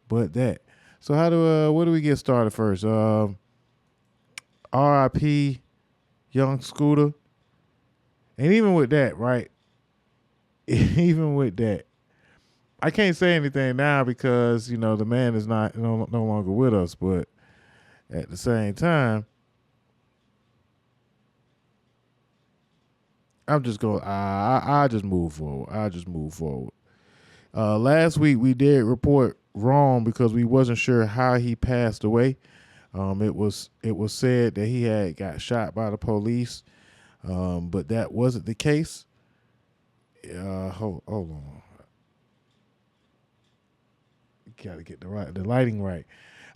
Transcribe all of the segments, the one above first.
but that. So where do we get started first? R.I.P. Young Scooter. And even with that, right? Even with that, I can't say anything now because, the man is no longer with us. But at the same time, I'm just going, I just move forward. Last week we did report wrong because we wasn't sure how he passed away. It was said that he had got shot by the police, but that wasn't the case. Hold on. Got to get the lighting right.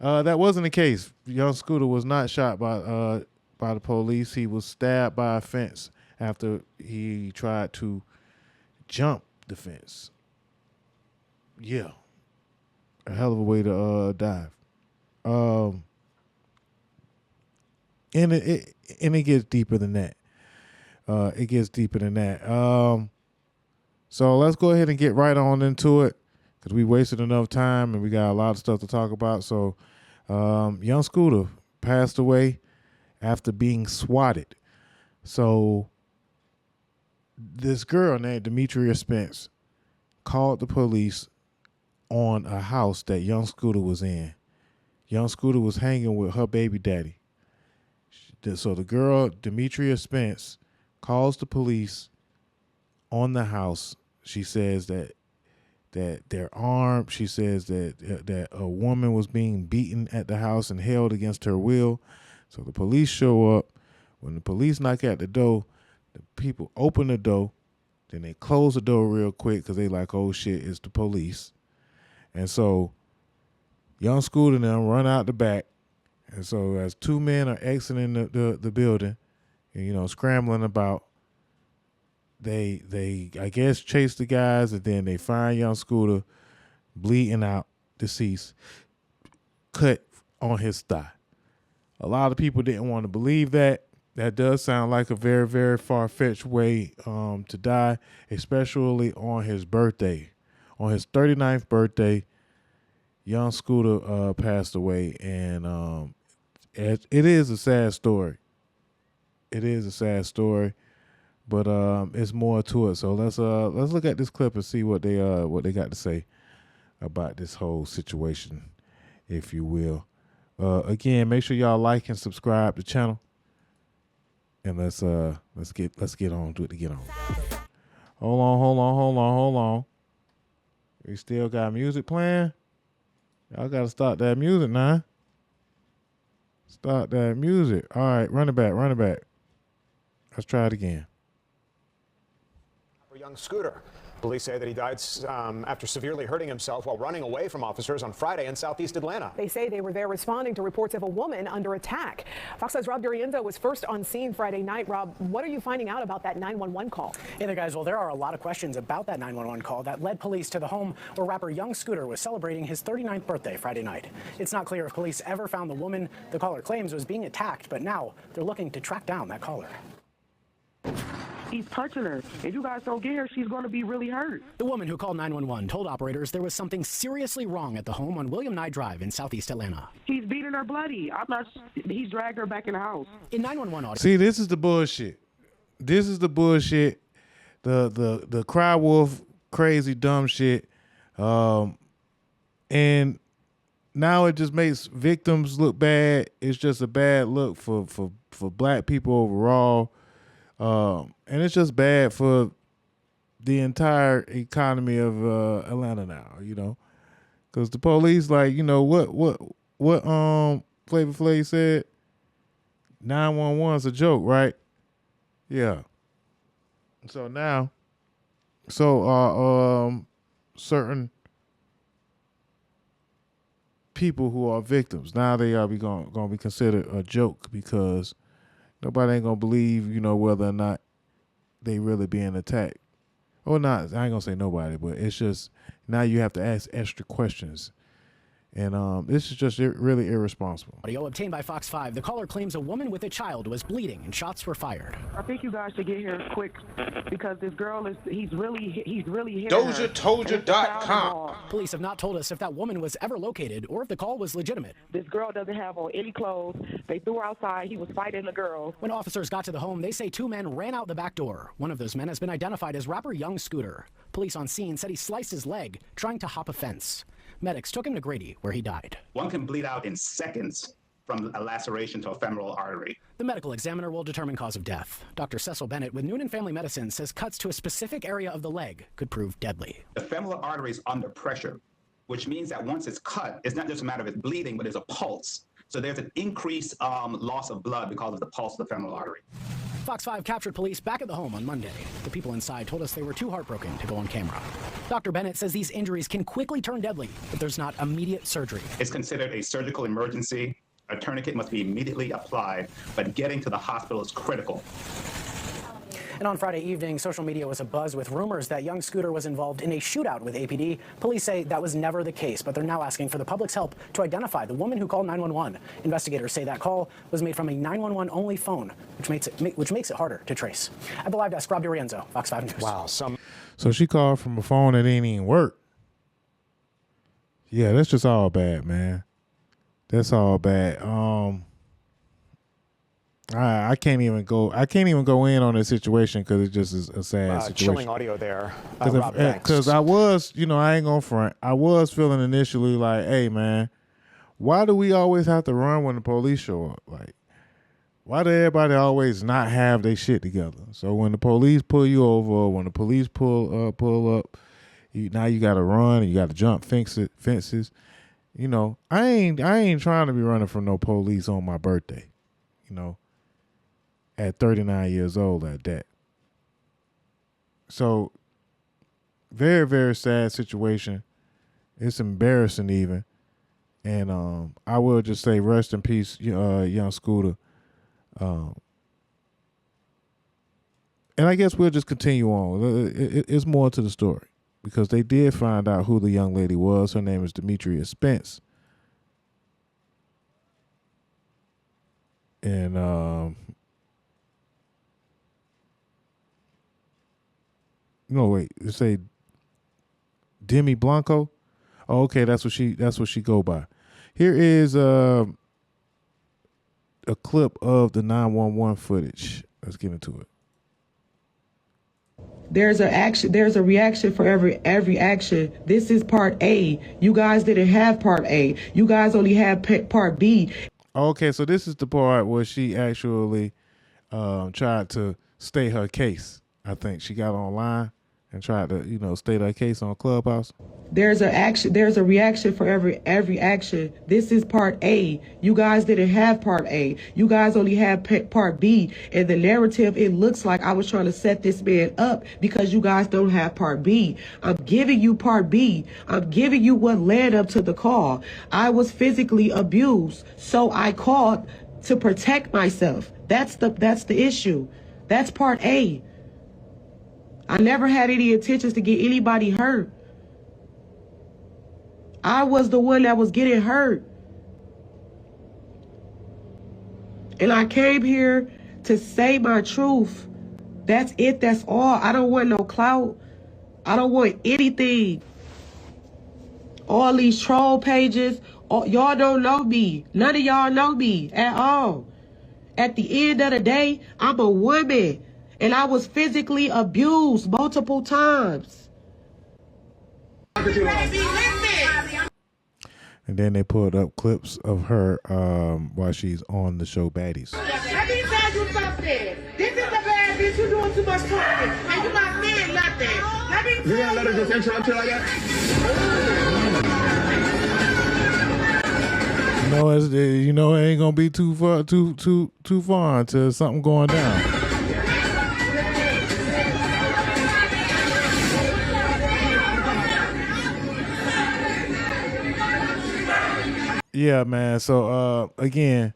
That wasn't the case. Young Scooter was not shot by the police. He was stabbed by a fence after he tried to jump the fence. Yeah, a hell of a way to dive. And it gets deeper than that. So let's go ahead and get right on into it because we wasted enough time and we got a lot of stuff to talk about. So, Young Scooter passed away after being swatted. So, this girl named Demetria Spence called the police on a house that Young Scooter was in. Young Scooter was hanging with her baby daddy. So the girl, Demetria Spence, calls the police on the house. She says that they're armed. She says that a woman was being beaten at the house and held against her will. So the police show up. When the police knock at the door, the people open the door. Then they close the door real quick because they like, oh shit, it's the police. And so Young Scooter and them run out the back. And so as two men are exiting the building, and, scrambling about, they I guess chase the guys, and then they find Young Scooter bleeding out, deceased, cut on his thigh. A lot of people didn't want to believe that. That does sound like a very, very far-fetched way to die, especially on his birthday. On his 39th birthday, Young Scooter passed away, and it is a sad story. It is a sad story, but it's more to it. So let's look at this clip and see what they got to say about this whole situation, if you will. Again, make sure y'all like and subscribe to the channel, and let's get on to it. Hold on. We still got music playing. Y'all got to start that music now. Start that music. All right, run it back. Let's try it again. Young Scooter. Police say that he died after severely hurting himself while running away from officers on Friday in southeast Atlanta. They say they were there responding to reports of a woman under attack. Fox 5's Rob Durienzo was first on scene Friday night. Rob, what are you finding out about that 911 call? Hey there, guys. Well, there are a lot of questions about that 911 call that led police to the home where rapper Young Scooter was celebrating his 39th birthday Friday night. It's not clear if police ever found the woman the caller claims was being attacked, but now they're looking to track down that caller. He's touching her. If you guys don't get her, she's going to be really hurt. The woman who called 911 told operators there was something seriously wrong at the home on William Nye Drive in southeast Atlanta. He's beating her bloody. He's dragged her back in the house. In 911 audio. See, this is the bullshit. The cry wolf, crazy, dumb shit. And now it just makes victims look bad. It's just a bad look for black people overall. And it's just bad for the entire economy of Atlanta now, because the police, like, what Flavor Flav said, 911 is a joke, right? Yeah. So now, certain people who are victims, now they are going to be considered a joke because nobody ain't going to believe, whether or not they really being attacked. Or not. I ain't going to say nobody, but it's just now you have to ask extra questions. And this is just really irresponsible. Audio obtained by Fox 5. The caller claims a woman with a child was bleeding and shots were fired. I think you guys should get here quick because this girl he's really hitting DOZHATOLDYA.COM. Police have not told us if that woman was ever located or if the call was legitimate. This girl doesn't have on any clothes. They threw her outside. He was fighting the girl. When officers got to the home, they say 2 men ran out the back door. One of those men has been identified as rapper Young Scooter. Police on scene said he sliced his leg trying to hop a fence. Medics took him to Grady, where he died. One can bleed out in seconds from a laceration to a femoral artery. The medical examiner will determine cause of death. Dr. Cecil Bennett with Noonan Family Medicine says cuts to a specific area of the leg could prove deadly. The femoral artery is under pressure, which means that once it's cut, it's not just a matter of it bleeding, but there's a pulse. So there's an increased loss of blood because of the pulse of the femoral artery. Fox 5 captured police back at the home on Monday. The people inside told us they were too heartbroken to go on camera. Dr. Bennett says these injuries can quickly turn deadly if there's not immediate surgery. It's considered a surgical emergency. A tourniquet must be immediately applied, but getting to the hospital is critical. And on Friday evening, social media was abuzz with rumors that Young Scooter was involved in a shootout with APD. Police say that was never the case, but they're now asking for the public's help to identify the woman who called 911. Investigators say that call was made from a 911-only phone, which makes it harder to trace. At the live desk, Rob DiRienzo, Fox 5 News. Wow. So she called from a phone that didn't even work. Yeah, that's just all bad, man. That's all bad. I can't even go in on this situation because it just is a sad situation. Chilling audio there. Rob, Because I was, I ain't gonna front. I was feeling initially like, hey man, why do we always have to run when the police show up? Like, why do everybody always not have their shit together? So when the police pull you over, or when the police pull up, now you gotta run and you gotta jump fences. I ain't trying to be running from no police on my birthday. At 39 years old at that. So very, very sad situation. It's embarrassing even. And I will just say rest in peace, Young Scooter. And I guess we'll just continue on. It's more to the story because they did find out who the young lady was. Her name is Demetria Spence. And no, wait. It say Demi Blanco. Oh, okay, that's what she go by. Here is a clip of the 911 footage. Let's get into it. There's a reaction for every action. This is part A. You guys didn't have part A. You guys only had part B. Okay, so this is the part where she actually tried to state her case. I think she got online and tried to, state her case on Clubhouse. There's a reaction for every action. This is part A. You guys didn't have part A. You guys only had part B. And the narrative, it looks like I was trying to set this man up because you guys don't have part B. I'm giving you part B. I'm giving you what led up to the call. I was physically abused, so I called to protect myself. That's the issue. That's part A. I never had any intentions to get anybody hurt. I was the one that was getting hurt. And I came here to say my truth. That's it. That's all. I don't want no clout. I don't want anything. All these troll pages, y'all don't know me. None of y'all know me at all. At the end of the day, I'm a woman. And I was physically abused multiple times. And then they pulled up clips of her while she's on the show Baddies. Let me tell you something. This is a bad bitch. You're doing too much talking. And you're not saying nothing. Let me tell you. You're going to let her just interrupt you like that? It ain't going to be too far until something going down. Yeah, man. So again,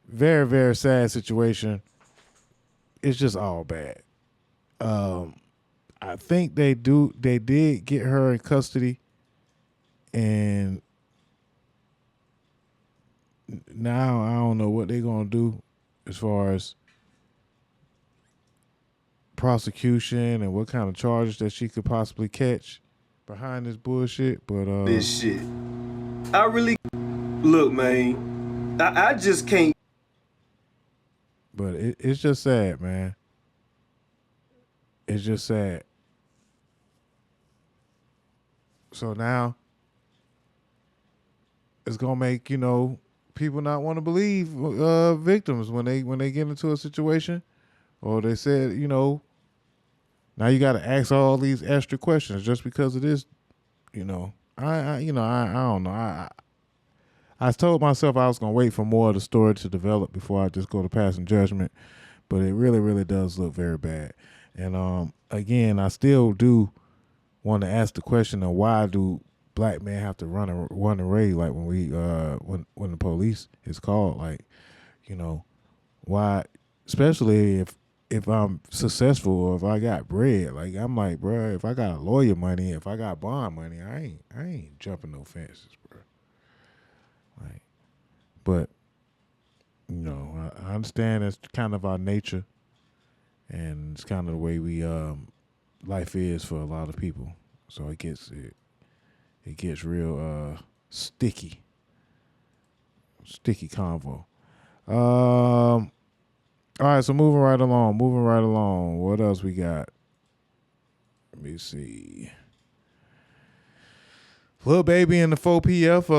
very, very sad situation. It's just all bad. I think they did get her in custody, and now I don't know what they're gonna do as far as prosecution and what kind of charges that she could possibly catch behind this bullshit. But this shit, I really look, man. I just can't. But it's just sad, man. It's just sad. So now it's gonna make, you know, people not want to believe victims when they get into a situation, or they said, you know, now you got to ask all these extra questions just because of this. You know, I don't know. I told myself I was gonna wait for more of the story to develop before I just go to passing judgment, but it really, really does look very bad. And again, I still do want to ask the question of why do black men have to run a raid, like when we when the police is called, like, you know, why, especially if I'm successful or if I got bread, like I'm like, bro, if I got lawyer money, if I got bond money, I ain't jumping no fences, bro. Like, but you know, I understand it's kind of our nature, and it's kind of the way we life is for a lot of people. So it gets real sticky convo. All right, so moving right along. What else we got? Let me see. Lil Baby and the 4PF